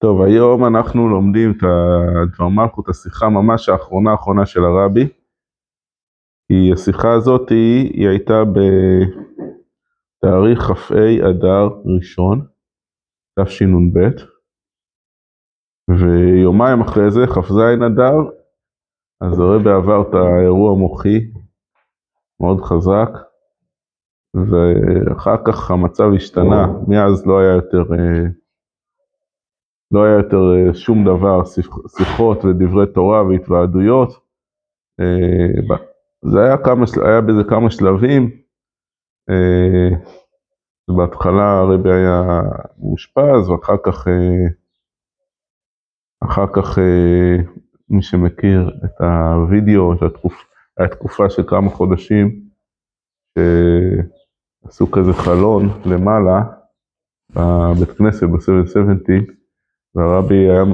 טוב, היום אנחנו לומדים את דבר מלכות, השיחה ממש האחרונה של הרבי. כי השיחה הזאת היא הייתה בתאריך כ"ה אדר ראשון, תשנ"ב, ויומיים אחרי זה, כ"ז אדר, אז הרבי עבר את האירוע מוחי מאוד חזק, ואחר כך המצב השתנה, מאז לא היה יותר שום דבר, שיחות ודברי תורה והתוועדויות. זה היה בזה כמה שלבים. בהתחלה הרבי היה מאושפז, ואחר כך מי שמכיר את הוידאו, היה תקופה של כמה חודשים, שעשו כזה חלון למעלה, בבית כנסת ב-770, והרבי היה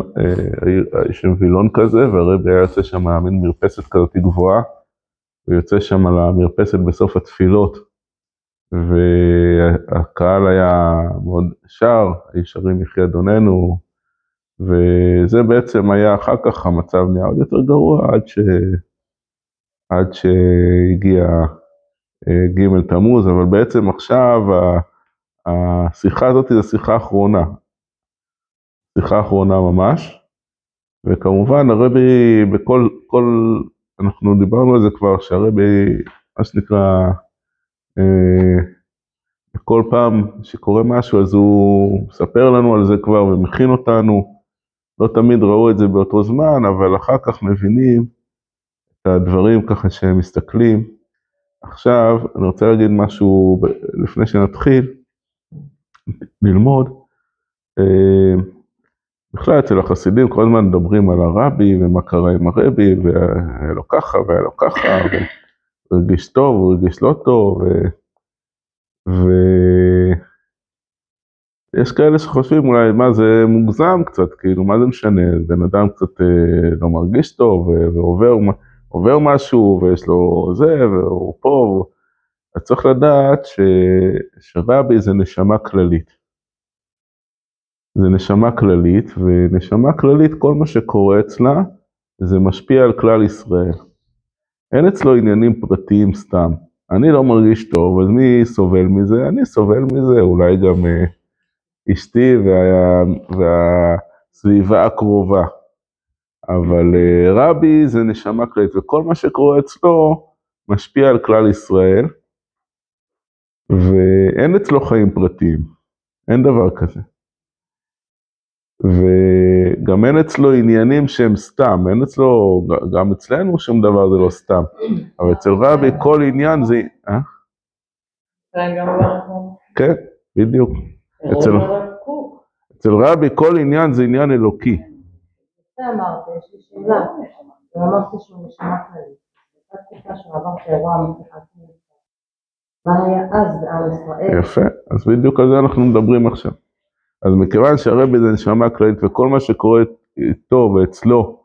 שם וילון כזה, והרבי היה יוצא שם מין מרפסת כזאת גבוהה, הוא יוצא שם על המרפסת בסוף התפילות, והקהל היה מאוד שר, ישרים יחי אדוננו, וזה בעצם היה אחר כך המצב נהיה עוד יותר גרוע, עד שהגיע ג' תמוז, אבל בעצם עכשיו השיחה הזאת זו שיחה אחרונה. שיחה אחרונה ממש, וכמובן הרבי אנחנו דיברנו על זה כבר, שהרבי, מה שנקרא, בכל פעם שקורה משהו, אז הוא מספר לנו על זה כבר ומכין אותנו, לא תמיד ראו את זה באותו זמן, אבל אחר כך מבינים את הדברים ככה שהם מסתכלים. עכשיו, אני רוצה להגיד משהו לפני שנתחיל ללמוד, בכלל אצל החסידים כל הזמן מדברים על הרבי ומה קרה עם הרבי, והיה לו ככה והיה לו ככה, הוא הרגיש טוב, הוא הרגיש לא טוב, ויש כאלה שחושבים אולי מה זה מוגזם קצת, כאילו מה זה משנה, בן אדם קצת לא מרגיש טוב, ועובר משהו ויש לו זה, והוא פה, אז צריך לדעת שרבי זה נשמה כללית. זה נשמה כללית, ונשמה כללית, כל מה שקורה אצלה, זה משפיע על כלל ישראל. אין אצלו עניינים פרטיים סתם. אני לא מרגיש טוב, אז מי סובל מזה? אני סובל מזה, אולי גם אשתי והסביבה הקרובה. אבל רבי זה נשמה כללית, וכל מה שקורה אצלו משפיע על כלל ישראל, ואין אצלו חיים פרטיים. אין דבר כזה. וגם אין אצלו עניינים שהם סתם, אין אצלו, גם אצלנו שום דבר זה לא סתם, אבל אצל רבי כל עניין זה, כן, בדיוק, אצל רבי כל עניין זה עניין אלוקי. אתה אמרת, יש לי שאלה, אמרת שהוא נשמה כללית, זאת תקופה שהוא עבר שאירוע מתחתים, מה היה אז בעם ישראל? יפה, אז בדיוק על זה אנחנו מדברים עכשיו. אז מכיוון שהרבי זה נשמה כללית, וכל מה שקורה איתו ואצלו,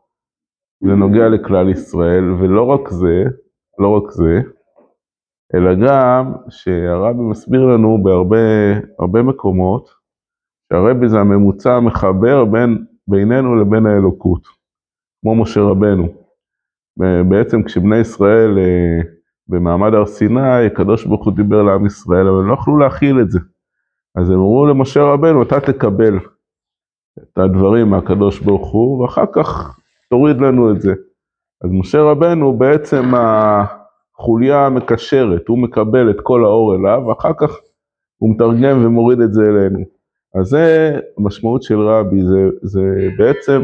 זה נוגע לכלל ישראל, ולא רק זה, אלא גם שהרבי מסביר לנו בהרבה מקומות, שהרבי זה הממוצע המחבר בינינו לבין האלוקות, כמו משה רבנו. בעצם כשבני ישראל במעמד הר סיני, הקדוש ברוך הוא דיבר לעם ישראל, אבל הם לא יכלו להכיל את זה. אז הם אמרו למשה רבנו, אתה תקבל את הדברים מהקדוש ברוך הוא, ואחר כך תוריד לנו את זה. אז משה רבנו בעצם החוליה המקשרת, הוא מקבל את כל האור אליו, ואחר כך הוא מתרגם ומוריד את זה אלינו. אז זה המשמעות של רבי, זה בעצם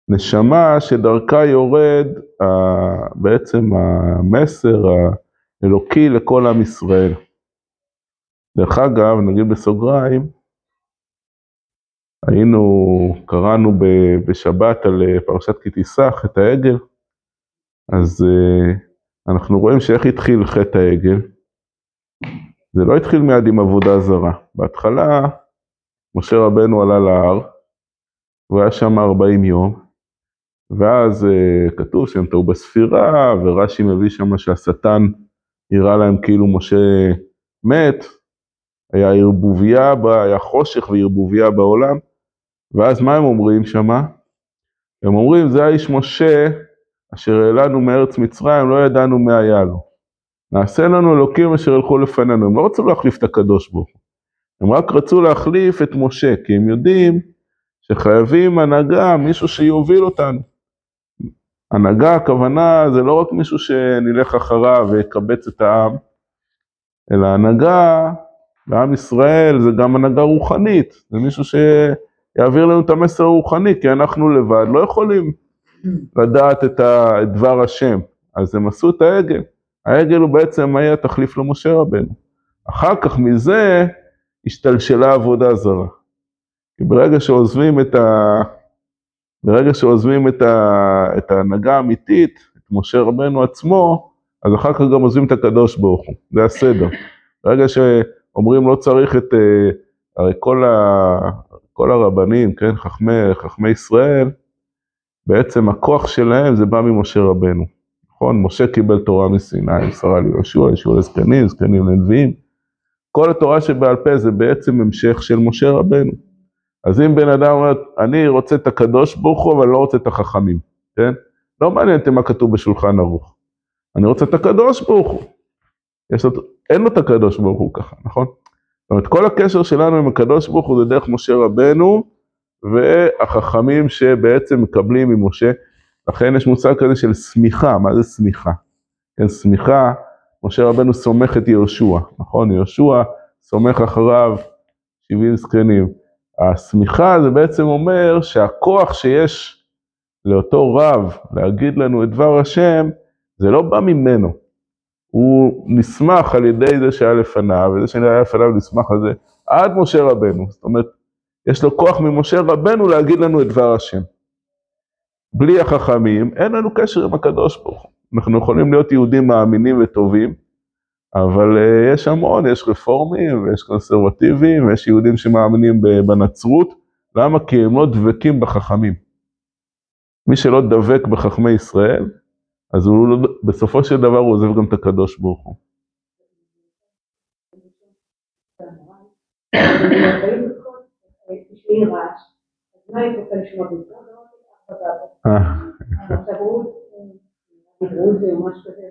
נשמה שדרכה יורד בעצם המסר האלוקי לכל עם ישראל. דרך אגב, נגיד בסוגריים, קראנו בשבת על פרשת כי תישא, חטא העגל, אז אנחנו רואים שאיך התחיל חטא העגל. זה לא התחיל מיד עם עבודה זרה. בהתחלה, משה רבנו עלה להר, הוא היה שם 40 יום, ואז כתוב שהם טעו בספירה, ורש"י מביא שם שהשטן הראה להם כאילו משה מת, היה ערבוביה, היה חושך וערבוביה בעולם, ואז מה הם אומרים שמה? הם אומרים, זה האיש משה, אשר העלנו מארץ מצרים, לא ידענו מה היה לו. נעשה לנו אלוקים אשר הלכו לפנינו. הם לא רצו להחליף את הקדוש ברוך הוא. הם רק רצו להחליף את משה, כי הם יודעים שחייבים הנהגה, מישהו שיוביל אותנו. הנהגה, הכוונה, זה לא רק מישהו שנלך אחריו ויקבץ את העם, אלא הנהגה, בעם ישראל, זה גם הנהגה רוחנית. זה מישהו שיעביר לנו את המסר הרוחני, כי אנחנו לבד לא יכולים לדעת את דבר השם. אז הם עשו את העגל. העגל הוא בעצם היה תחליף למשה רבנו. אחר כך מזה השתלשלה עבודה זרה. כי ברגע שעוזבים את ההנהגה האמיתית, את משה רבנו עצמו, אז אחר כך גם עוזבים את הקדוש ברוך הוא. זה הסדר. ברגע שאומרים לא צריך הרי כל הרבנים, כן, חכמי ישראל, בעצם הכוח שלהם זה בא ממשה רבנו. נכון? משה קיבל תורה מסיני, מסרה ליהושע, יהושע לזקנים, זקנים לנביאים. כל התורה שבעל פה זה בעצם המשך של משה רבנו. אז אם בן אדם אומר, אני רוצה את הקדוש ברוך הוא, אבל לא רוצה את החכמים, כן? לא מעניין מה כתוב בשולחן ערוך. אני רוצה את הקדוש ברוך הוא. אין לו את הקדוש ברוך הוא ככה, נכון? זאת אומרת, כל הקשר שלנו עם הקדוש ברוך הוא זה דרך משה רבנו, והחכמים שבעצם מקבלים ממשה, לכן יש מושג כזה של סמיכה. מה זה סמיכה? כן, סמיכה, משה רבנו סומך את יהושע, נכון? יהושע סומך אחריו 70 זקנים. הסמיכה זה בעצם אומר שהכוח שיש לאותו רב להגיד לנו את דבר השם, זה לא בא ממנו. הוא נסמך על ידי זה שהיה לפניו, וזה שהיה לפניו נסמך על זה עד משה רבנו. זאת אומרת, יש לו כוח ממשה רבנו להגיד לנו את דבר השם. בלי החכמים, אין לנו קשר עם הקדוש ברוך הוא. אנחנו יכולים להיות יהודים מאמינים וטובים, אבל יש המון, יש רפורמים, ויש קונסרבטיבים, ויש יהודים שמאמינים בנצרות. למה? כי הם לא דבקים בחכמים. מי שלא דבק בחכמי ישראל, אז הוא לא, בסופו של דבר הוא עוזב גם את הקדוש ברוך הוא. מה היא רוצה לשמוע בזה? עכשיו הוא זה ממש כזה,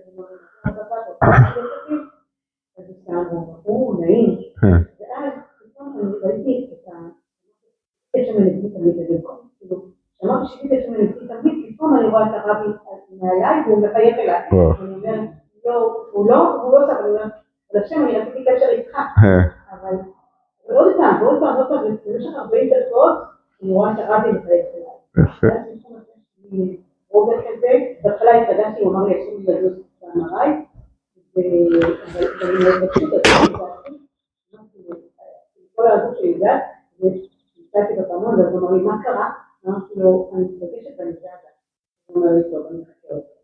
אז הוא נעים, ואז פתאום אני ראיתי את הקשר מנגדי תמיד, שאמרתי שקשר מנגדי תמיד, פתאום אני רואה את הרבי מעליי והוא מחייך אליי, אני אומרת, הוא לא עושה, אבל אני אומרת, על השם אני רציתי קשר איתך, אבל עוד פעם, במשך 40 דקות, אני רואה את הרבי מחייך אליי. ואז אני רואה כזה, בהתחלה התרגשתי, הוא אמר לי, אסור לי לדעת במראי, ואני פשוט עשיתי כל העדות שידעת, ושתעתי בפעמון, ואז הוא אמר לי, מה קרה? אמרתי לו, אני מתבקשת ואני יודעת. הוא אומר לי, טוב, אני מחכה אותך.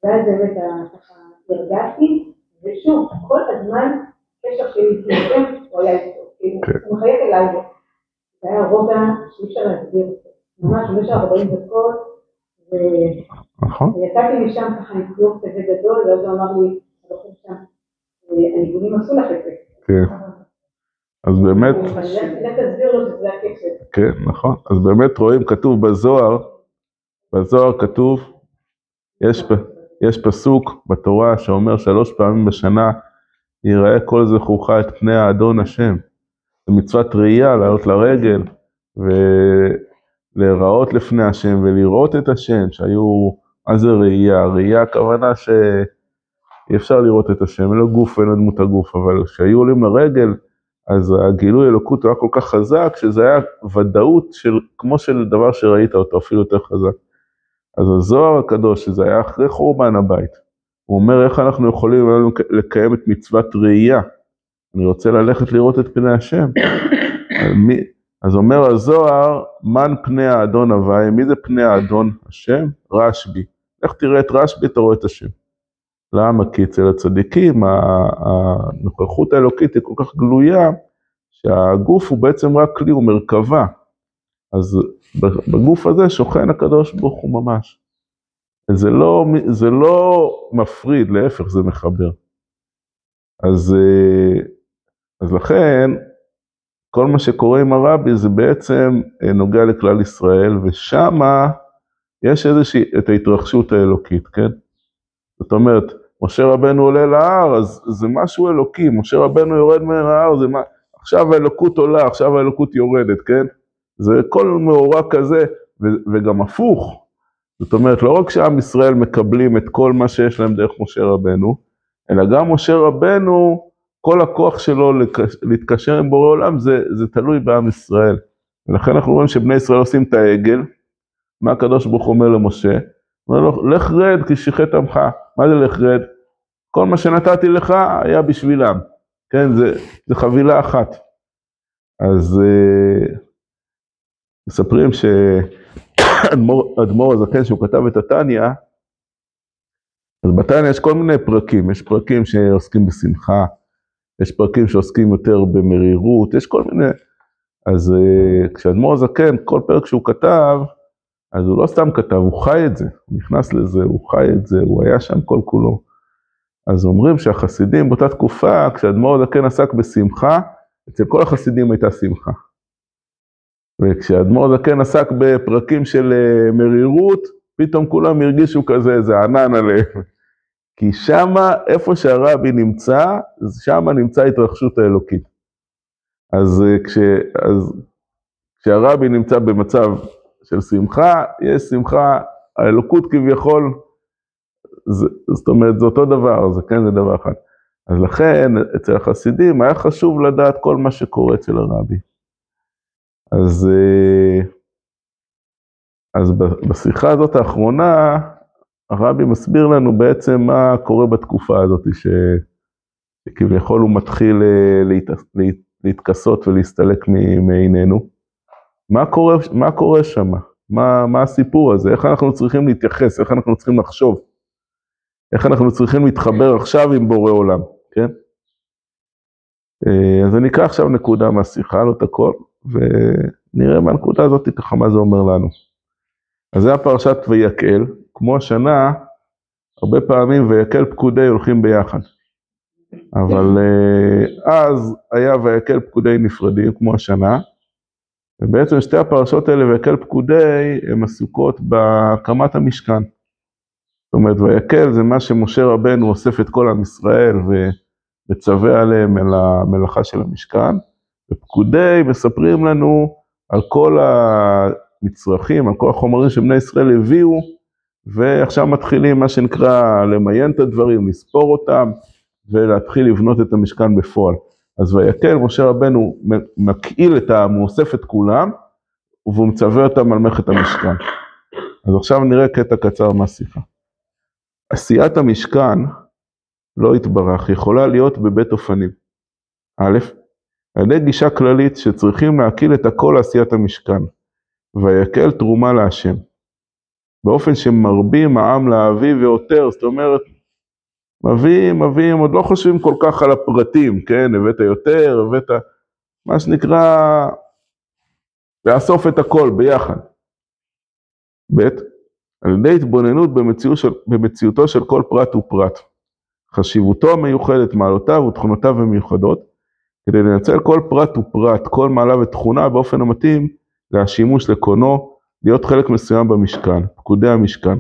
ואז באמת ככה הרגשתי, ושוב, כל הזמן קשר שלי איתכם, הוא היה איתו, הוא מחייך אליי, זה היה רוגע שאי אפשר להסביר אותו. ממש במשך 40 דקות, ויצאתי משם ככה עם ציור כזה גדול, ואז הוא אמר לי, הבחור שם, הניגונים עשו לך את זה. כן. אז באמת... אני תסביר לו שזה הקשר. כן, נכון. אז באמת רואים, כתוב בזוהר כתוב, יש פסוק בתורה שאומר 3 פעמים בשנה, ייראה כל זכורך את פני האדון השם. זה מצוות ראייה, לעלות לרגל, ולהיראות לפני השם, ולראות את השם, שהיו, מה זה ראייה? ראייה הכוונה שאי אפשר לראות את השם, אין לו גוף ואין לו דמות הגוף, אבל כשהיו עולים לרגל, אז הגילוי אלוקות היה כל כך חזק, שזה היה ודאות כמו של דבר שראית אותו, אפילו יותר חזק. אז הזוהר הקדוש, שזה היה אחרי חורבן הבית, הוא אומר איך אנחנו יכולים לקיים את מצוות ראייה, אני רוצה ללכת לראות את פני השם. אז אומר הזוהר, מן פני האדון הוואי, מי זה פני האדון השם? רשב"י. איך תראה את רשב"י, אתה רואה את השם. למה? כי אצל הצדיקים, הנוכחות האלוקית היא כל כך גלויה, שהגוף הוא בעצם רק כלי, הוא מרכבה. אז בגוף הזה שוכן הקדוש ברוך הוא ממש. זה לא מפריד, להפך זה מחבר. אז לכן, כל מה שקורה עם הרבי זה בעצם נוגע לכלל ישראל, ושמה יש את ההתרחשות האלוקית, כן? זאת אומרת, משה רבנו עולה להר, אז זה משהו אלוקי, משה רבנו יורד מההר, זה מה, עכשיו האלוקות עולה, עכשיו האלוקות יורדת, כן? זה כל מאורע כזה, וגם הפוך. זאת אומרת, לא רק שעם ישראל מקבלים את כל מה שיש להם דרך משה רבנו, אלא גם משה רבנו, כל הכוח שלו להתקשר עם בורא עולם, זה תלוי בעם ישראל. ולכן אנחנו רואים שבני ישראל עושים את העגל, מה הקדוש ברוך הוא אומר למשה? הוא אומר לו, לך רד כי שיחת עמך. מה זה לך רד? כל מה שנתתי לך היה בשבילם. כן, זה חבילה אחת. אז מספרים שאדמו"ר הזקן שהוא כתב את התניא, אז בתניא יש כל מיני פרקים, יש פרקים שעוסקים בשמחה, יש פרקים שעוסקים יותר במרירות, יש כל מיני, אז כשאדמו"ר הזקן, כל פרק שהוא כתב, אז הוא לא סתם כתב, הוא חי את זה, הוא נכנס לזה, הוא חי את זה, הוא היה שם כל כולו. אז אומרים שהחסידים באותה תקופה, כשאדמו"ר הזקן עסק בשמחה, אצל כל החסידים הייתה שמחה. וכשאדמו"ר הזקן עסק בפרקים של מרירות, פתאום כולם הרגישו כזה, איזה ענן עליהם. כי שמה, איפה שהרבי נמצא, שמה נמצא התרחשות האלוקית. אז כשהרבי נמצא במצב של שמחה, יש שמחה, האלוקות כביכול, זאת אומרת, זה אותו דבר, זה כן, זה דבר אחד. אז לכן, אצל החסידים היה חשוב לדעת כל מה שקורה אצל הרבי. אז בשיחה הזאת האחרונה, הרבי מסביר לנו בעצם מה קורה בתקופה הזאת, שכביכול הוא מתחיל להתכסות ולהסתלק מעינינו. מה קורה שם? מה הסיפור הזה? איך אנחנו צריכים להתייחס? איך אנחנו צריכים לחשוב? איך אנחנו צריכים להתחבר עכשיו עם בורא עולם? כן? אז אני אקרא עכשיו נקודה מהשיחה, לא את הכל, ונראה מהנקודה הזאת ככה מה זה אומר לנו. אז זה הפרשת ויקל, כמו השנה, הרבה פעמים ויקל פקודי הולכים ביחד. אבל אז היה ויקל פקודי נפרדים, כמו השנה, ובעצם שתי הפרשות האלה ויקל פקודי, הן עסוקות בהקמת המשכן. זאת אומרת, ויקל זה מה שמשה רבנו אוסף את כל עם ישראל, ומצווה עליהם אל המלאכה של המשכן, ופקודי מספרים לנו על כל המצרכים, על כל החומרים שבני ישראל הביאו, ועכשיו מתחילים מה שנקרא למיין את הדברים, לספור אותם, ולהתחיל לבנות את המשכן בפועל. אז ויקל, משה רבנו מקהיל את העם, הוא אוסף את כולם, והוא מצווה אותם על מלאכת המשכן. אז עכשיו נראה קטע קצר מהשיחה. עשיית המשכן לא יתברך, יכולה להיות בבית אופנים. א', על ידי גישה כללית שצריכים להקיל את הכל לעשיית המשכן, ויקל תרומה להשם. באופן שמרבים העם להביא ויותר, זאת אומרת, מביאים, עוד לא חושבים כל כך על הפרטים, כן? הבאת יותר, הבאת, מה שנקרא, לאסוף את הכל ביחד. ב', על ידי התבוננות במציאותו של כל פרט ופרט. חשיבותו המיוחדת, מעלותיו ותכונותיו המיוחדות, כדי לנצל כל פרט ופרט, כל מעלה ותכונה באופן המתאים להשימוש לקונו, להיות חלק מסוים במשכן, פקודי המשכן.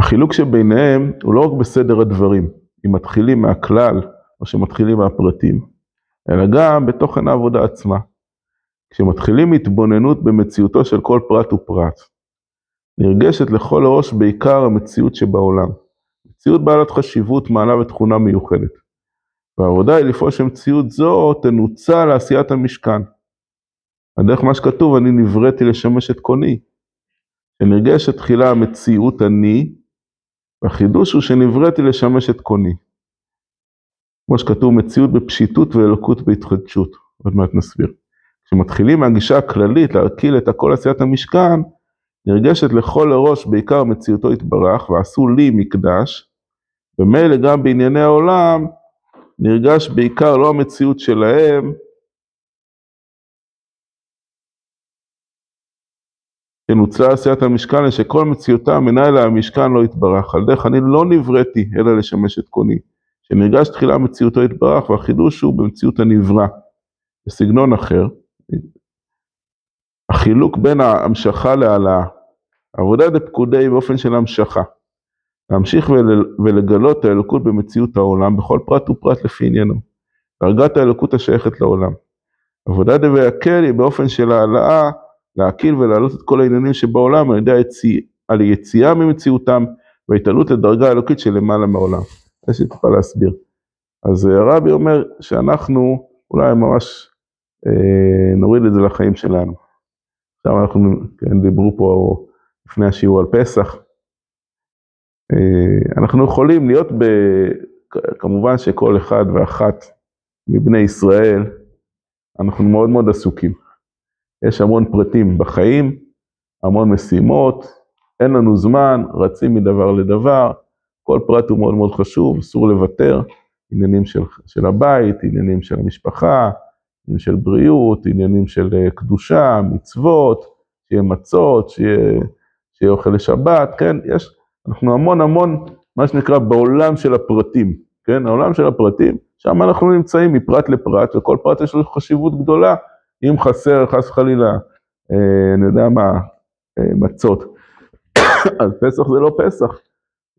החילוק שביניהם הוא לא רק בסדר הדברים, אם מתחילים מהכלל או שמתחילים מהפרטים, אלא גם בתוכן העבודה עצמה. כשמתחילים התבוננות במציאותו של כל פרט ופרט, נרגשת לכל הראש בעיקר המציאות שבעולם. מציאות בעלת חשיבות, מעלה ותכונה מיוחדת. והעבודה היא לפעול שמציאות זו תנוצל לעשיית המשכן. הדרך מה שכתוב, אני נבראתי לשמש את קוני. שנרגשת תחילה המציאות אני, והחידוש הוא שנבראתי לשמש את קוני. כמו שכתוב, מציאות בפשיטות ואלוקות בהתחדשות. עוד מעט נסביר. כשמתחילים מהגישה הכללית להקיל את הכל עשיית המשכן, נרגשת לכל הראש בעיקר מציאותו יתברך, ועשו לי מקדש, ומילא גם בענייני העולם, נרגש בעיקר לא המציאות שלהם, שנוצלה עשיית המשכן, שכל מציאותם מנהל המשכן לא יתברך, על דרך אני לא נבראתי אלא לשמש את קוני, שנרגש תחילה מציאותו יתברך, והחידוש הוא במציאות הנברא, בסגנון אחר. החילוק בין ההמשכה להעלאה, עבודה דפקודי באופן של המשכה, להמשיך ולגלות האלוקות במציאות העולם, בכל פרט ופרט לפי עניינו, דרגת האלוקות השייכת לעולם. עבודה דויקל היא באופן של העלאה, להקיל ולהעלות את כל העניינים שבעולם, על יציאה ממציאותם, והתעלות לדרגה אלוקית של למעלה מעולם. זה שתוכל להסביר. אז הרבי אומר שאנחנו אולי ממש נוריד את זה לחיים שלנו. עכשיו אנחנו דיברו פה לפני השיעור על פסח. אנחנו יכולים להיות כמובן שכל אחד ואחת מבני ישראל, אנחנו מאוד מאוד עסוקים. יש המון פרטים בחיים, המון משימות, אין לנו זמן, רצים מדבר לדבר, כל פרט הוא מאוד מאוד חשוב, אסור לוותר, עניינים של הבית, עניינים של המשפחה, עניינים של בריאות, עניינים של קדושה, מצוות, שיהיה מצות, שיהיה אוכל לשבת, כן? אנחנו המון מה שנקרא בעולם של הפרטים, כן? העולם של הפרטים, שם אנחנו נמצאים מפרט לפרט, וכל פרט יש לו חשיבות גדולה, אם חסר, חס וחלילה, אני יודע מה, מצות. אז פסח זה לא פסח,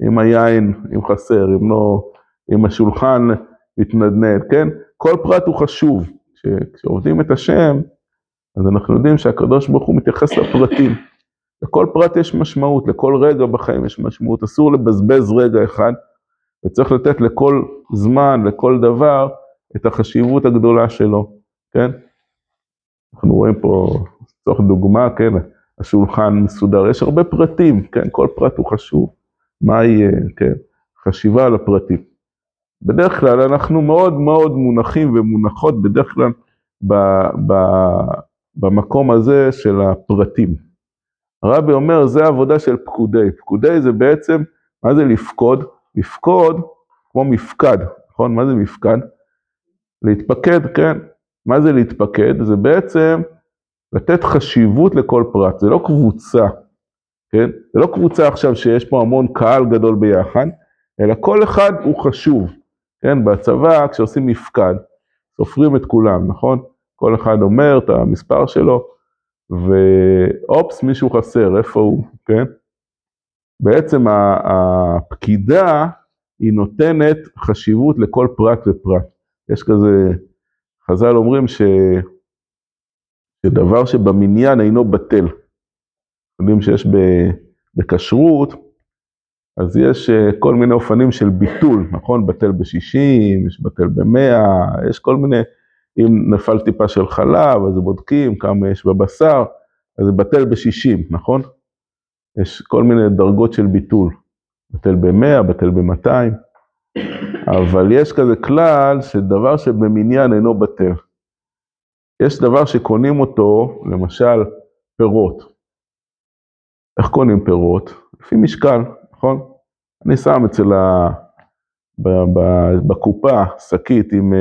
אם היין, אם חסר, אם השולחן מתנדנד, כן? כל פרט הוא חשוב, כשעובדים את השם, אז אנחנו יודעים שהקדוש ברוך הוא מתייחס לפרטים, לכל פרט יש משמעות, לכל רגע בחיים יש משמעות, אסור לבזבז רגע אחד, וצריך לתת לכל זמן, לכל דבר, את החשיבות הגדולה שלו, כן? אנחנו רואים פה, צורך דוגמה, כן? השולחן מסודר, יש הרבה פרטים, כן? כל פרט הוא חשוב, מה יהיה, כן? חשיבה על הפרטים. בדרך כלל אנחנו מאוד מאוד מונחים ומונחות, בדרך כלל במקום הזה של הפרטים. הרבי אומר, זה העבודה של פקודי. פקודי זה בעצם, מה זה לפקוד? לפקוד כמו מפקד, נכון? מה זה מפקד? להתפקד, כן? מה זה להתפקד? זה בעצם לתת חשיבות לכל פרט, זה לא קבוצה, כן? זה לא קבוצה עכשיו שיש פה המון קהל גדול ביחד, אלא כל אחד הוא חשוב, כן? בצבא כשעושים מפקד, סופרים את כולם, נכון? כל אחד אומר את המספר שלו, ואופס, מישהו חסר, איפה הוא, כן? בעצם הפקידה היא נותנת חשיבות לכל פרט ופרט. יש כזה, חז"ל אומרים שדבר שבמניין אינו בטל. יודעים שיש בכשרות, אז יש כל מיני אופנים של ביטול, נכון? בטל ב-60, יש בטל ב-100, יש כל מיני, אם נפל טיפה של חלב, אז בודקים כמה יש בבשר, אז זה בטל ב-60, נכון? יש כל מיני דרגות של ביטול, בטל ב-100, בטל ב-200, אבל יש כזה כלל שדבר שבמניין אינו בטל. יש דבר שקונים אותו, למשל פירות. איך קונים פירות? לפי משקל, נכון? אני שם בקופה שקית עם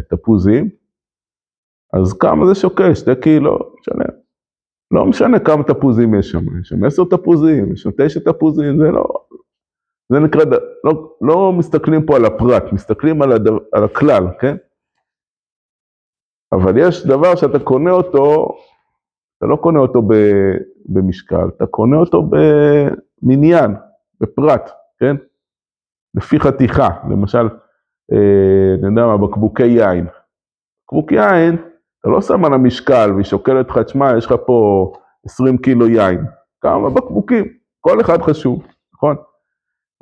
תפוזים, אז כמה זה שוקל? 2 קילו, משנה. לא משנה כמה תפוזים יש שם, יש שם 10 תפוזים, יש שם 9 תפוזים, זה לא, זה נקרא, לא מסתכלים פה על הפרט, מסתכלים על הכלל, כן? אבל יש דבר שאתה קונה אותו, אתה לא קונה אותו במשקל, אתה קונה אותו במניין, בפרט, כן? לפי חתיכה, למשל, אני יודע מה, בקבוקי יין. בקבוק יין, אתה לא שם על המשקל ושוקל אותך, תשמע, יש לך פה 20 קילו יין. כמה בקבוקים, כל אחד חשוב, נכון?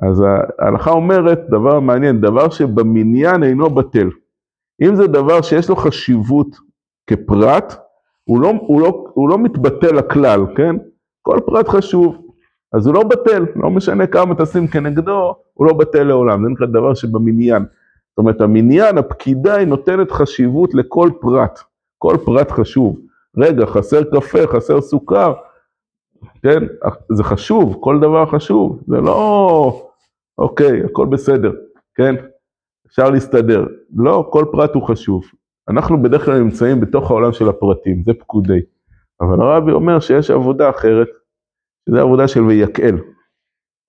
אז ההלכה אומרת, דבר מעניין, דבר שבמניין אינו בטל. אם זה דבר שיש לו חשיבות כפרט, הוא לא מתבטל הכלל, כן? כל פרט חשוב, אז הוא לא בטל, לא משנה כמה תשים כנגדו, הוא לא בטל לעולם, זה נקרא דבר שבמניין. זאת אומרת, המניין, הפקידה היא נותנת חשיבות לכל פרט, כל פרט חשוב. רגע, חסר קפה, חסר סוכר, כן? זה חשוב, כל דבר חשוב, זה לא, אוקיי, הכל בסדר, כן? אפשר להסתדר. לא, כל פרט הוא חשוב. אנחנו בדרך כלל נמצאים בתוך העולם של הפרטים, זה פקודי. אבל הרבי אומר שיש עבודה אחרת, שזה עבודה של ויקל.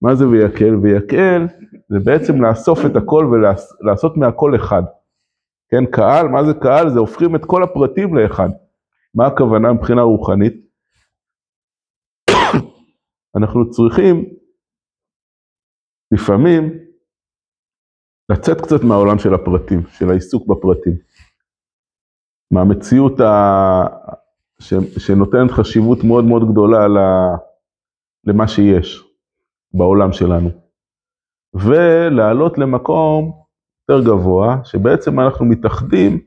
מה זה ויקל? ויקל זה בעצם לאסוף את הכל ולעשות מהכל אחד. כן, קהל, מה זה קהל? זה הופכים את כל הפרטים לאחד. מה הכוונה מבחינה רוחנית? אנחנו צריכים לפעמים לצאת קצת מהעולם של הפרטים, של העיסוק בפרטים. מהמציאות שנותנת חשיבות מאוד מאוד גדולה למה שיש בעולם שלנו. ולעלות למקום יותר גבוה, שבעצם אנחנו מתאחדים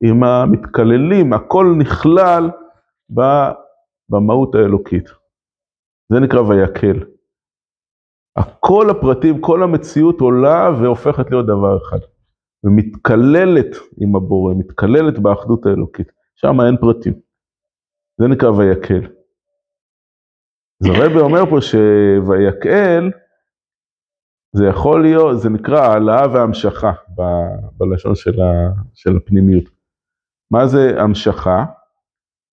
עם המתכללים, הכל נכלל במהות האלוקית. זה נקרא ויקל. כל הפרטים, כל המציאות עולה והופכת להיות דבר אחד. ומתכללת עם הבורא, מתכללת באחדות האלוקית. שם אין פרטים. זה נקרא ויקל. אז הרב אומר פה שויקל, זה יכול להיות, זה נקרא העלאה והמשכה בלשון של הפנימיות. מה זה המשכה?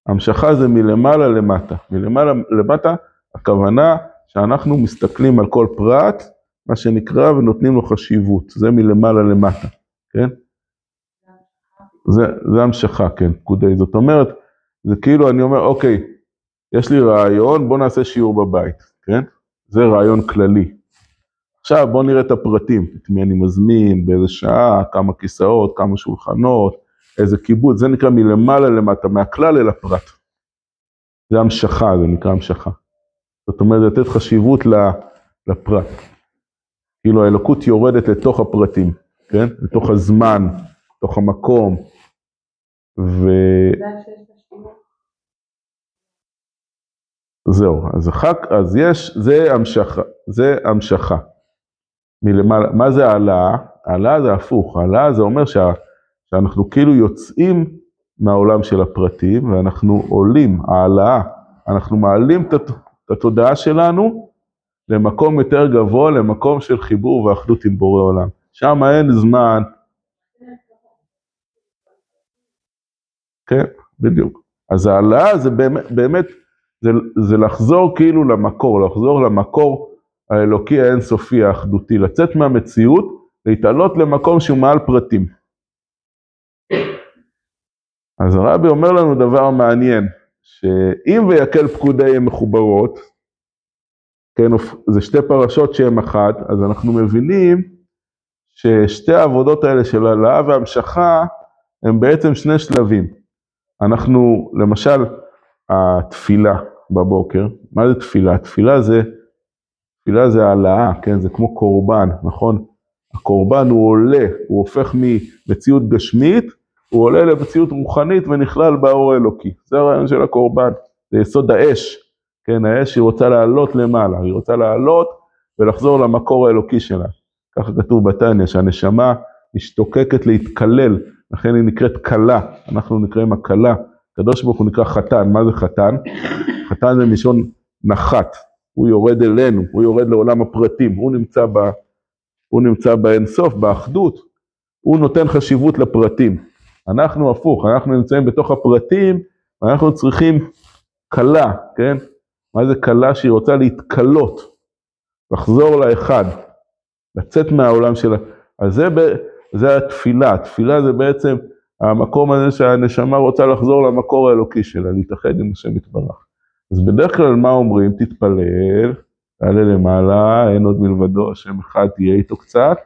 המשכה זה מלמעלה למטה. מלמעלה למטה, הכוונה שאנחנו מסתכלים על כל פרט, מה שנקרא, ונותנים לו חשיבות. זה מלמעלה למטה, כן? זה המשכה, כן, פקודי. זאת אומרת, זה כאילו אני אומר, אוקיי, יש לי רעיון, בוא נעשה שיעור בבית, כן? זה רעיון כללי. עכשיו בוא נראה את הפרטים, את מי אני מזמין, באיזה שעה, כמה כיסאות, כמה שולחנות, איזה קיבוץ, זה נקרא מלמעלה למטה, מהכלל אל הפרט. זה המשכה, זה נקרא המשכה. זאת אומרת, לתת חשיבות לפרט. כאילו האלוקות יורדת לתוך הפרטים, כן? לתוך הזמן, לתוך המקום. זהו, אז יש, זה המשכה. מלמעלה, מה זה העלאה? העלאה זה הפוך, העלאה זה אומר שאנחנו כאילו יוצאים מהעולם של הפרטים, ואנחנו עולים, העלאה, אנחנו מעלים את התודעה שלנו למקום יותר גבוה, למקום של חיבור ואחדות עם בורא עולם. שם אין זמן. כן, בדיוק. אז העלאה זה באמת, זה לחזור כאילו למקור, לחזור למקור האלוקי האינסופי האחדותי, לצאת מהמציאות, להתעלות למקום שהוא מעל פרטים. אז הרבי אומר לנו דבר מעניין, שאם ויקל פקודי הם מחוברות, כן, זה שתי פרשות שהן אחת, אז אנחנו מבינים ששתי העבודות האלה של העלאה והמשכה, הם בעצם שני שלבים. אנחנו, למשל, התפילה בבוקר, מה זה תפילה? תפילה זה העלאה, כן, זה כמו קורבן, נכון? הקורבן הוא עולה, הוא הופך ממציאות גשמית, הוא עולה למציאות רוחנית ונכלל באור האלוקי. זה הרעיון של הקורבן, זה יסוד האש, כן, האש היא רוצה לעלות למעלה, היא רוצה לעלות ולחזור למקור האלוקי שלה. ככה כתוב בתניא, שהנשמה משתוקקת להתקלל, לכן היא נקראת קלה, אנחנו נקראים הקלה, הקדוש ברוך הוא נקרא חתן. מה זה חתן? חתן זה מלשון נחת, הוא יורד אלינו, הוא יורד לעולם הפרטים, הוא נמצא באינסוף, באחדות, הוא נותן חשיבות לפרטים. אנחנו הפוך, אנחנו נמצאים בתוך הפרטים, ואנחנו צריכים קלה, כן? מה זה קלה? שהיא רוצה להתקלות, לחזור לאחד, לצאת מהעולם שלה. אז זה התפילה, התפילה זה בעצם המקום הזה שהנשמה רוצה לחזור למקור האלוקי שלה, להתאחד עם השם יתברך. אז בדרך כלל מה אומרים? תתפלל, תעלה למעלה, אין עוד מלבדו, השם אחד תהיה איתו קצת,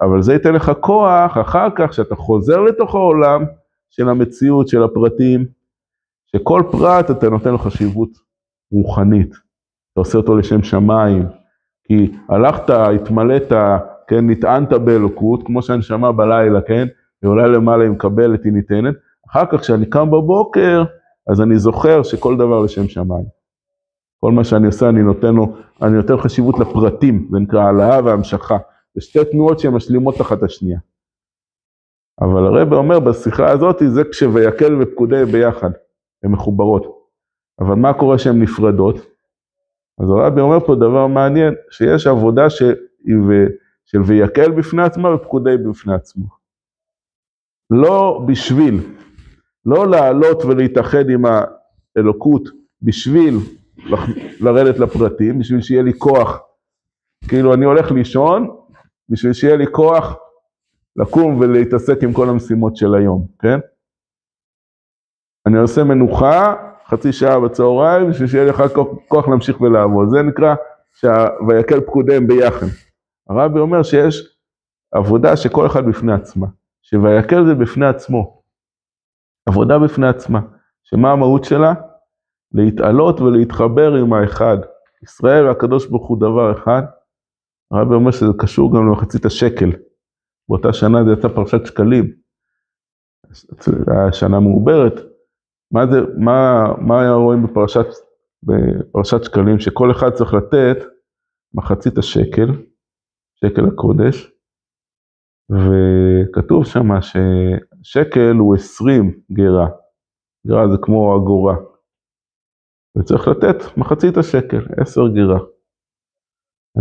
אבל זה ייתן לך כוח אחר כך שאתה חוזר לתוך העולם של המציאות, של הפרטים, שכל פרט אתה נותן לו חשיבות רוחנית, אתה עושה אותו לשם שמיים, כי הלכת, התמלאת, כן, נטענת באלוקות, כמו שהנשמה בלילה, כן, היא עולה למעלה, היא מקבלת, היא ניתנת, אחר כך כשאני קם בבוקר, אז אני זוכר שכל דבר לשם שמיים. כל מה שאני עושה, אני נותן חשיבות לפרטים, זה נקרא העלאה והמשכה. זה שתי תנועות שהן משלימות אחת השנייה. אבל הרב אומר בשיחה הזאת, זה כשויקל ופקודי ביחד, הן מחוברות. אבל מה קורה שהן נפרדות? אז הרב אומר פה דבר מעניין, שיש עבודה של ויקל בפני עצמה ופקודי בפני עצמו. לא בשביל, לא לעלות ולהתאחד עם האלוקות, בשביל לרדת לפרטים, בשביל שיהיה לי כוח כאילו אני הולך לישון, בשביל שיהיה לי כוח לקום ולהתעסק עם כל המשימות של היום, כן? אני עושה מנוחה, חצי שעה בצהריים, בשביל שיהיה לי כוח להמשיך ולעבוד. זה נקרא ויקל פקודיהם ביחד. הרבי אומר שיש עבודה שכל אחד בפני עצמה, שויקל זה בפני עצמו, עבודה בפני עצמה, שמה המהות שלה? להתעלות ולהתחבר עם האחד. ישראל והקדוש ברוך הוא דבר אחד. הרבי אומר שזה קשור גם למחצית השקל. באותה שנה זה יצא פרשת שקלים. השנה מעוברת. מה רואים בפרשת שקלים? שכל אחד צריך לתת מחצית השקל, שקל הקודש, וכתוב שם ששקל הוא 20 גרה. גרה זה כמו אגורה. וצריך לתת מחצית השקל, 10 גרה.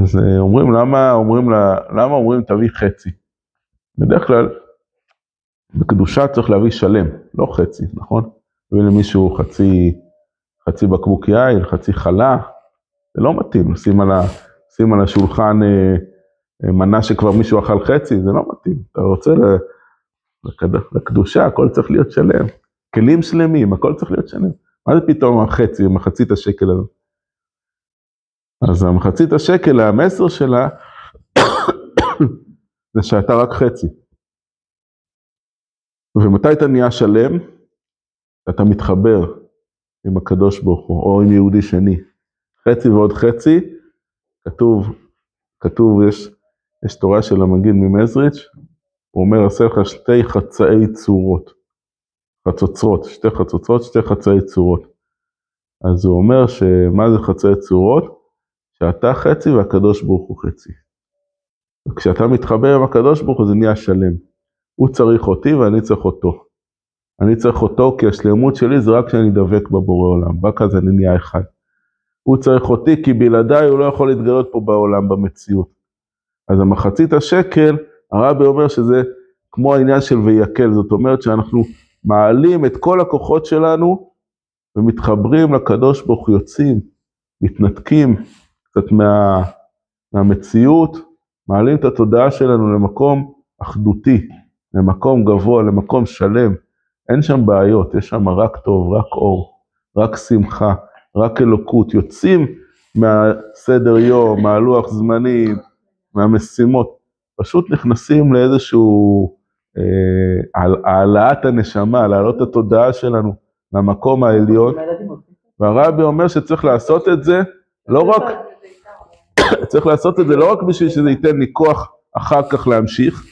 אז אומרים, למה אומרים תביא חצי? בדרך כלל, בקדושה צריך להביא שלם, לא חצי, נכון? להביא למישהו חצי בקבוק יין, חצי חלה, זה לא מתאים, שים על השולחן מנה שכבר מישהו אכל חצי, זה לא מתאים. אתה רוצה לקדושה, הכל צריך להיות שלם. כלים שלמים, הכל צריך להיות שלם. מה זה פתאום החצי, מחצית השקל הזה? אז המחצית השקל, המסר שלה, זה שאתה רק חצי. ומתי אתה נהיה שלם? אתה מתחבר עם הקדוש ברוך הוא, או עם יהודי שני. חצי ועוד חצי, כתוב, יש תורה של המגיד ממזריץ', הוא אומר, עשה לך שתי חצאי צורות. חצוצרות, שתי חצוצרות, שתי חצאי צורות. אז הוא אומר שמה זה חצאי צורות? שאתה חצי והקדוש ברוך הוא חצי. וכשאתה מתחבר עם הקדוש ברוך הוא זה נהיה שלם. הוא צריך אותי ואני צריך אותו. אני צריך אותו כי השלמות שלי זה רק כשאני דבק בבורא עולם, רק אז אני נהיה אחד. הוא צריך אותי כי בלעדיי הוא לא יכול להתגלות פה בעולם במציאות. אז המחצית השקל, הרבי אומר שזה כמו העניין של ויקל, זאת אומרת שאנחנו מעלים את כל הכוחות שלנו ומתחברים לקדוש ברוך הוא, יוצאים, מתנתקים קצת מהמציאות, מעלים את התודעה שלנו למקום אחדותי, למקום גבוה, למקום שלם. אין שם בעיות, יש שם רק טוב, רק אור, רק שמחה, רק אלוקות. יוצאים מהסדר יום, מהלוח זמנים, מהמשימות. פשוט נכנסים לאיזשהו העלאת הנשמה, להעלות את התודעה שלנו למקום העליון. והרבי אומר שצריך לעשות את זה, צריך לעשות את זה לא רק בשביל שזה ייתן לי כוח אחר כך להמשיך,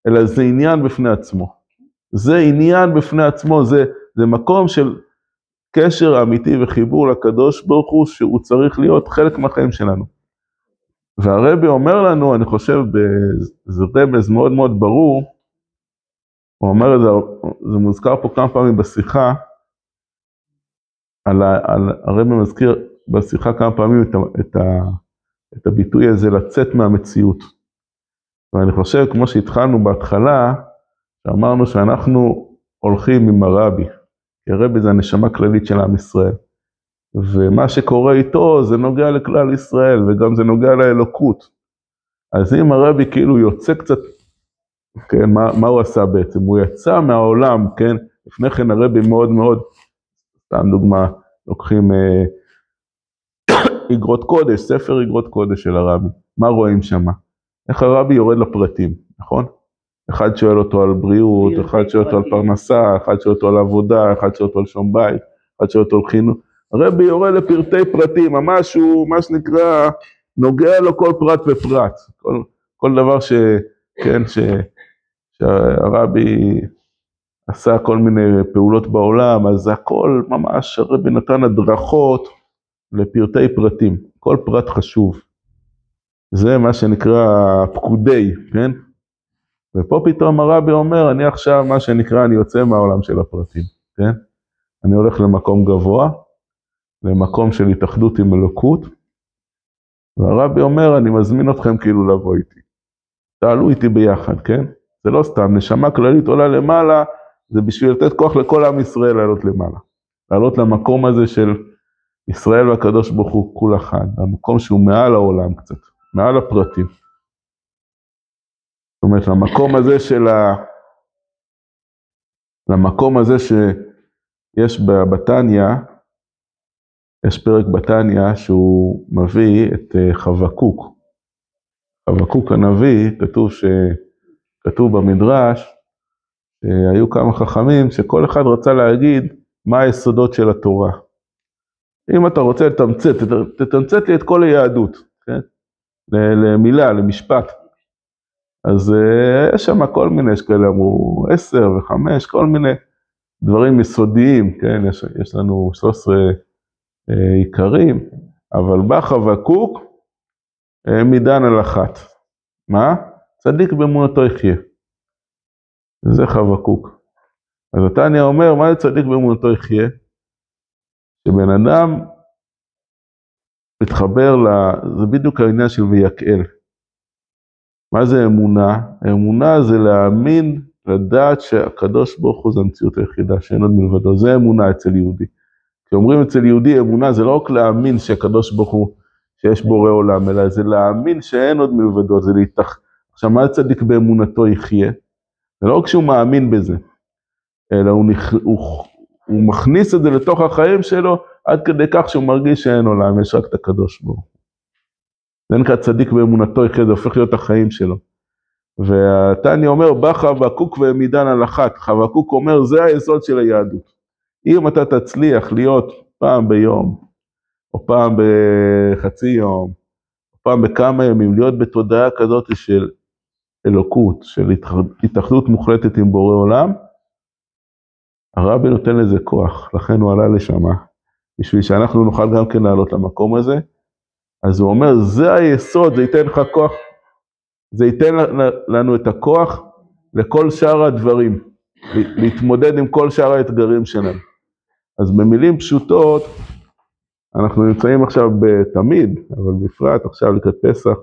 אלא זה עניין בפני עצמו. זה עניין בפני עצמו, זה מקום של קשר אמיתי וחיבור לקדוש ברוך הוא, שהוא צריך להיות חלק מהחיים שלנו. והרבי אומר לנו, אני חושב, זה רמז מאוד מאוד ברור, הוא אומר את זה, זה מוזכר פה כמה פעמים בשיחה, הרבי מזכיר בשיחה כמה פעמים את הביטוי הזה, לצאת מהמציאות. ואני חושב, כמו שהתחלנו בהתחלה, שאמרנו שאנחנו הולכים עם הרבי, כי הרבי זה הנשמה כללית של עם ישראל. ומה שקורה איתו זה נוגע לכלל ישראל, וגם זה נוגע לאלוקות. אז אם הרבי כאילו יוצא קצת, כן, מה הוא עשה בעצם? הוא יצא מהעולם, כן? לפני כן הרבי מאוד מאוד, סתם דוגמה, לוקחים אגרות קודש, ספר אגרות קודש של הרבי. מה רואים שם? איך הרבי יורד לפרטים, נכון? אחד שואל אותו על בריאות, אחד שואל אותו על פרנסה, אחד שואל אותו על עבודה, אחד שואל אותו על שום בית, אחד שואל אותו על חינוך. הרבי יורד לפרטי פרטים, ממש הוא, מה שנקרא, נוגע לו כל פרט ופרט. כל דבר שהרבי עשה כל מיני פעולות בעולם, אז הכל ממש, הרבי נתן הדרכות לפרטי פרטים. כל פרט חשוב. זה מה שנקרא פקודי, כן? ופה פתאום הרבי אומר, אני עכשיו, מה שנקרא, אני יוצא מהעולם של הפרטים, כן? אני הולך למקום גבוה, למקום של התאחדות עם אלוקות, והרבי אומר, אני מזמין אתכם כאילו לבוא איתי. תעלו איתי ביחד, כן? זה לא סתם, נשמה כללית עולה למעלה, זה בשביל לתת כוח לכל עם ישראל לעלות למעלה. לעלות למקום הזה של ישראל והקדוש ברוך הוא כול אחד, המקום שהוא מעל העולם קצת, מעל הפרטים. זאת אומרת, למקום הזה שיש בתניא, יש פרק בתניא שהוא מביא את חבקוק. חבקוק הנביא, כתוב במדרש, היו כמה חכמים שכל אחד רצה להגיד מה היסודות של התורה. אם אתה רוצה תתמצת לי את כל היהדות, כן? למילה, למשפט. אז יש שם כל מיני, יש כאלה אמרו 10 ו5, כל מיני דברים יסודיים, כן? יש לנו 13 עיקרים, אבל בא חבקוק מדן על אחת. מה? צדיק באמונתו יחיה. זה חבקוק. אז התניא אומר, מה זה צדיק באמונתו יחיה? שבן אדם מתחבר זה בדיוק העניין של ויקהל. מה זה אמונה? אמונה זה להאמין, לדעת שהקדוש ברוך הוא זה המציאות היחידה, שאין עוד מלבדו. זה אמונה אצל יהודי. כשאומרים אצל יהודי אמונה, זה לא רק להאמין שהקדוש ברוך הוא, שיש בורא עולם, אלא זה להאמין שאין עוד מלבדו, זה עכשיו, מה צדיק באמונתו יחיה? זה לא רק שהוא מאמין בזה, אלא הוא מכניס את זה לתוך החיים שלו, עד כדי כך שהוא מרגיש שאין עולם, יש רק את הקדוש ברוך הוא. זה נקרא צדיק באמונתו יחיה, זה הופך להיות החיים שלו. והתניא אומר, בא חבקוק ומדן על אחת. חבקוק אומר, זה היסוד של היהדות. אם אתה תצליח להיות פעם ביום, או פעם בחצי יום, או פעם בכמה ימים, להיות בתודעה כזאת של אלוקות, של התאחדות מוחלטת עם בורא עולם, הרבי נותן לזה כוח, לכן הוא עלה לשם, בשביל שאנחנו נוכל גם כן לעלות למקום הזה. אז הוא אומר, זה היסוד, זה ייתן לך כוח, זה ייתן לנו את הכוח לכל שאר הדברים, להתמודד עם כל שאר האתגרים שלנו. אז במילים פשוטות, אנחנו נמצאים עכשיו תמיד, אבל בפרט עכשיו לקראת פסח,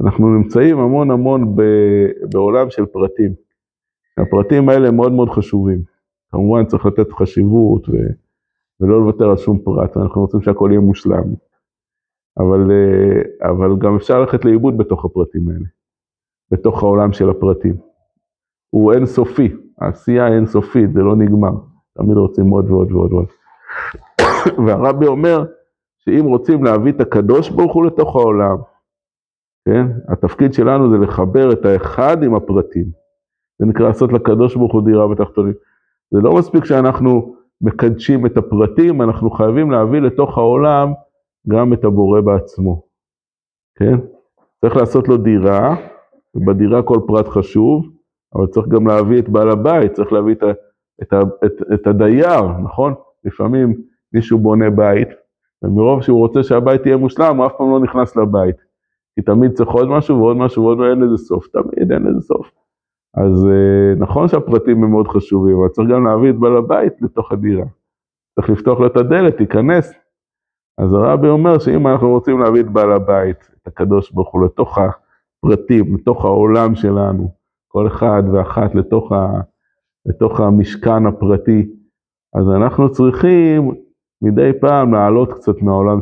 אנחנו נמצאים המון בעולם של פרטים. הפרטים האלה מאוד מאוד חשובים. כמובן צריך לתת חשיבות ולא לוותר על שום פרט, אנחנו רוצים שהכל יהיה מושלם. אבל גם אפשר ללכת לאיבוד בתוך הפרטים האלה, בתוך העולם של הפרטים. הוא אינסופי, העשייה אינסופית, זה לא נגמר. תמיד רוצים עוד ועוד ועוד ועוד. והרבי אומר שאם רוצים להביא את הקדוש ברוך הוא לתוך העולם, כן? התפקיד שלנו זה לחבר את האחד עם הפרטים. זה נקרא לעשות לקדוש ברוך הוא דירה בתחתונים. זה לא מספיק שאנחנו מקדשים את הפרטים, אנחנו חייבים להביא לתוך העולם גם את הבורא בעצמו. כן? צריך לעשות לו דירה, ובדירה כל פרט חשוב, אבל צריך גם להביא את בעל הבית, צריך להביא את הדייר, נכון? לפעמים מישהו בונה בית, ומרוב שהוא רוצה שהבית יהיה מושלם, הוא אף פעם לא נכנס לבית. כי תמיד צריך עוד משהו ועוד משהו ועוד אין לזה סוף, תמיד אין לזה סוף. אז נכון שהפרטים הם מאוד חשובים, אבל צריך גם להביא את בעל הבית לתוך הדירה. צריך לפתוח לו את הדלת, תיכנס. אז הרבי אומר שאם אנחנו רוצים להביא את בעל הבית, את הקדוש ברוך הוא, לתוך הפרטים, לתוך העולם שלנו, כל אחד ואחת לתוך המשכן הפרטי, אז אנחנו צריכים מדי פעם לעלות קצת מהעולם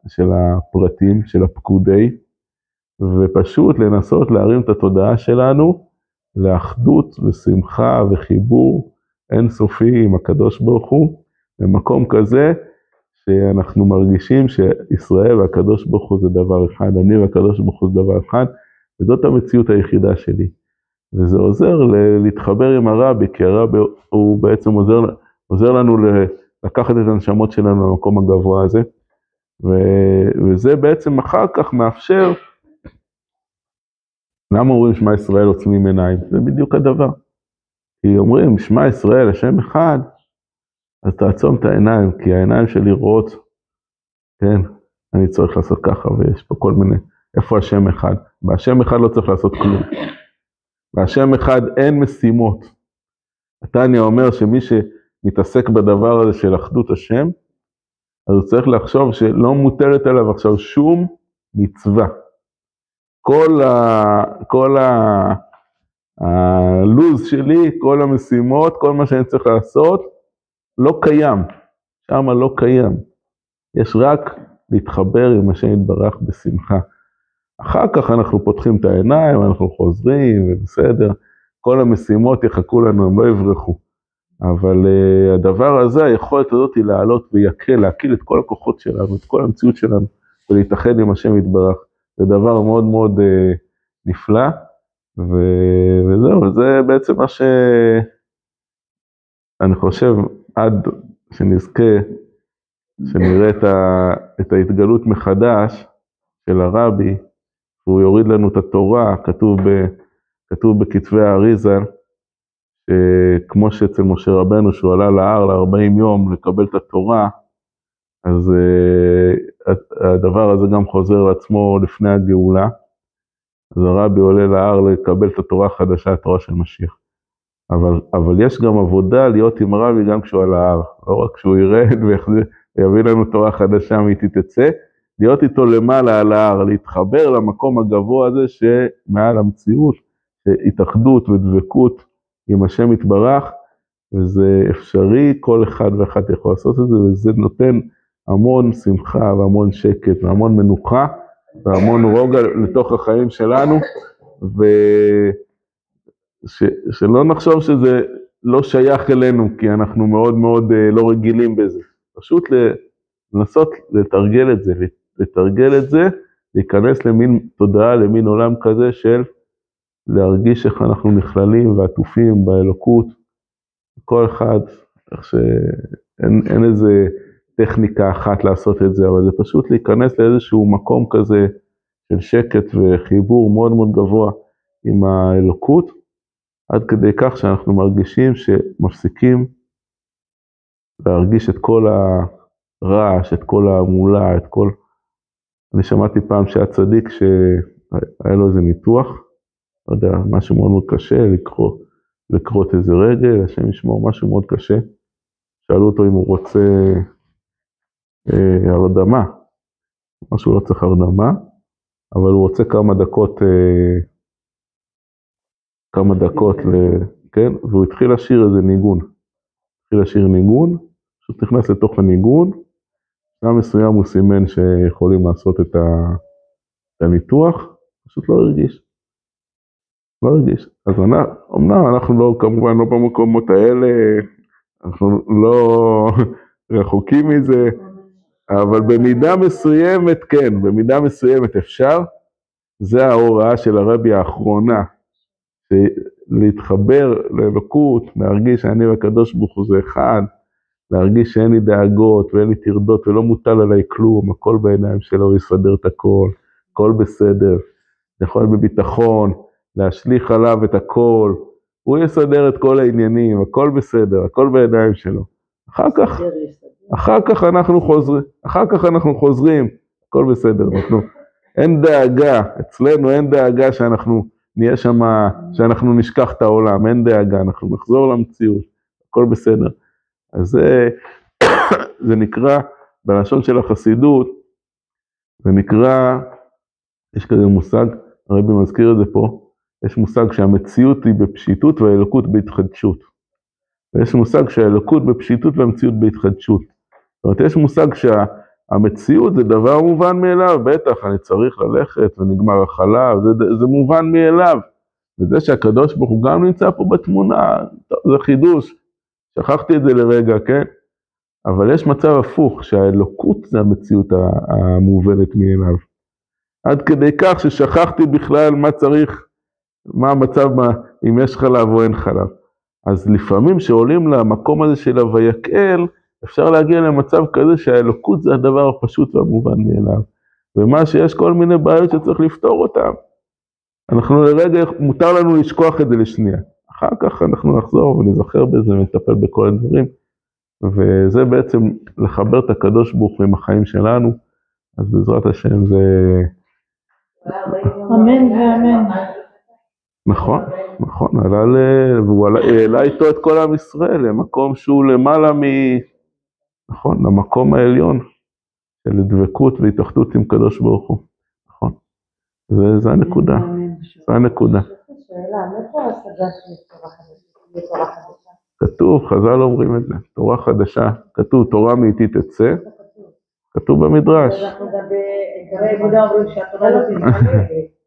של הפרטים, של הפקודי, ופשוט לנסות להרים את התודעה שלנו לאחדות ושמחה וחיבור אינסופי עם הקדוש ברוך הוא, במקום כזה שאנחנו מרגישים שישראל והקדוש ברוך הוא זה דבר אחד, אני והקדוש ברוך הוא זה דבר אחד, וזאת המציאות היחידה שלי. וזה עוזר להתחבר עם הרבי, כי הרבי הוא בעצם עוזר לנו לקחת את הנשמות שלנו למקום הגבוה הזה, וזה בעצם אחר כך מאפשר, למה אומרים שמע ישראל עוצמים עיניים? זה בדיוק הדבר. כי אומרים שמע ישראל השם אחד, אז תעצום את העיניים, כי העיניים שלי רואות, כן, אני צריך לעשות ככה, ויש פה כל מיני, איפה השם אחד? בהשם אחד לא צריך לעשות כלום. בהשם אחד אין משימות. התניא אומר שמי שמתעסק בדבר הזה של אחדות השם, אז הוא צריך לחשוב שלא מוטלת עליו עכשיו שום מצווה. כל הלוז שלי, כל המשימות, כל מה שאני צריך לעשות, לא קיים. שם לא קיים. יש רק להתחבר עם השם יתברך בשמחה. אחר כך אנחנו פותחים את העיניים, אנחנו חוזרים, ובסדר, כל המשימות יחכו לנו, הם לא יברחו. אבל הדבר הזה, היכולת הזאת היא לעלות ויקל, להקיל את כל הכוחות שלנו, את כל המציאות שלנו, ולהתאחד עם השם יתברך. זה דבר מאוד מאוד נפלא, וזהו, זה בעצם מה שאני חושב, עד שנזכה, שנראה את ההתגלות מחדש של הרבי, והוא יוריד לנו את התורה, כתוב בכתבי האריזה, כמו שאצל משה רבנו, שהוא עלה להר ל-40 יום לקבל את התורה, אז הדבר הזה גם חוזר לעצמו לפני הגאולה, אז הרבי עולה להר לקבל את התורה החדשה, התורה של משיח. אבל יש גם עבודה להיות עם הרבי גם כשהוא על ההר, לא רק כשהוא ירד ויביא לנו תורה חדשה מאיתי תצא, להיות איתו למעלה על ההר, להתחבר למקום הגבוה הזה שמעל המציאות, התאחדות ודבקות עם השם יתברך, וזה אפשרי, כל אחד ואחת יכול לעשות את זה, וזה נותן המון שמחה והמון שקט והמון מנוחה, והמון רוגע לתוך החיים שלנו, שלא נחשוב שזה לא שייך אלינו, כי אנחנו מאוד מאוד לא רגילים בזה. פשוט לנסות לתרגל את זה, להיכנס למין תודעה, למין עולם כזה של להרגיש איך אנחנו נכללים ועטופים באלוקות, כל אחד, איך שאין איזה טכניקה אחת לעשות את זה, אבל זה פשוט להיכנס לאיזשהו מקום כזה של שקט וחיבור מאוד מאוד גבוה עם האלוקות, עד כדי כך שאנחנו מרגישים שמפסיקים להרגיש את כל הרעש, את כל המולה, את כל... אני שמעתי פעם שהיה צדיק שהיה לו איזה ניתוח, לא יודע, משהו מאוד מאוד קשה, לקרות איזה רגל, השם ישמור, משהו מאוד קשה. שאלו אותו אם הוא רוצה הרדמה, משהו לא צריך הרדמה, אבל הוא רוצה כמה דקות, כן? והוא התחיל לשיר איזה ניגון. פשוט נכנס לתוך הניגון, גם מסוים הוא סימן שיכולים לעשות את הניתוח, פשוט לא הרגיש. אז אמנם אנחנו לא, כמובן לא במקומות האלה, אנחנו לא רחוקים מזה, אבל במידה מסוימת, כן, במידה מסוימת אפשר, זה ההוראה של הרבי האחרונה, להתחבר לאלוקות, להרגיש שאני והקדוש ברוך הוא זה אחד, להרגיש שאין לי דאגות ואין לי תרדות ולא מוטל עליי כלום, הכל בעיניים שלו יסדר את הכל, הכל בסדר, יכול בביטחון, להשליך עליו את הכל, הוא יסדר את כל העניינים, הכל בסדר, הכל בעיניים שלו. אחר כך אנחנו חוזרים, הכל בסדר, אין דאגה, אצלנו אין דאגה שאנחנו נהיה שם, שאנחנו נשכח את העולם, אין דאגה, אנחנו נחזור למציאות, הכל בסדר. אז זה נקרא, בלשון של החסידות, זה נקרא, יש כזה מושג, הרבי מזכיר את זה פה, יש מושג שהמציאות היא בפשיטות והאלוקות בהתחדשות. ויש מושג שהאלוקות בפשיטות והמציאות בהתחדשות. זאת אומרת, יש מושג שהמציאות זה דבר מובן מאליו, בטח, אני צריך ללכת ונגמר החלב, זה מובן מאליו. וזה שהקדוש ברוך הוא גם נמצא פה בתמונה, זה חידוש, שכחתי את זה לרגע, כן? אבל יש מצב הפוך, שהאלוקות זה המציאות המובנת מאליו. עד כדי כך ששכחתי בכלל מה צריך, מה המצב, אם יש חלב או אין חלב. אז לפעמים שעולים למקום הזה של הויקל, אפשר להגיע למצב כזה שהאלוקות זה הדבר הפשוט והמובן מאליו. ומה שיש כל מיני בעיות שצריך לפתור אותם. אנחנו לרגע, מותר לנו לשכוח את זה לשנייה. אחר כך אנחנו נחזור ונזכר בזה ונטפל בכל הדברים. וזה בעצם לחבר את הקדוש ברוך הוא עם החיים שלנו. אז בעזרת השם זה... אמן ואמן. נכון, והוא העלה איתו את כל עם ישראל, למקום שהוא למעלה נכון, למקום העליון, של דבקות והתאחדות עם קדוש ברוך הוא, נכון, זה הנקודה, זה הנקודה. שאלה, מאיפה ההשגה של תורה חדשה? כתוב, חז"ל אומרים את זה, תורה חדשה, כתוב תורה מאיתי תצא, כתוב במדרש. הרי יהודה אומרים שהתורה לא תתמלא.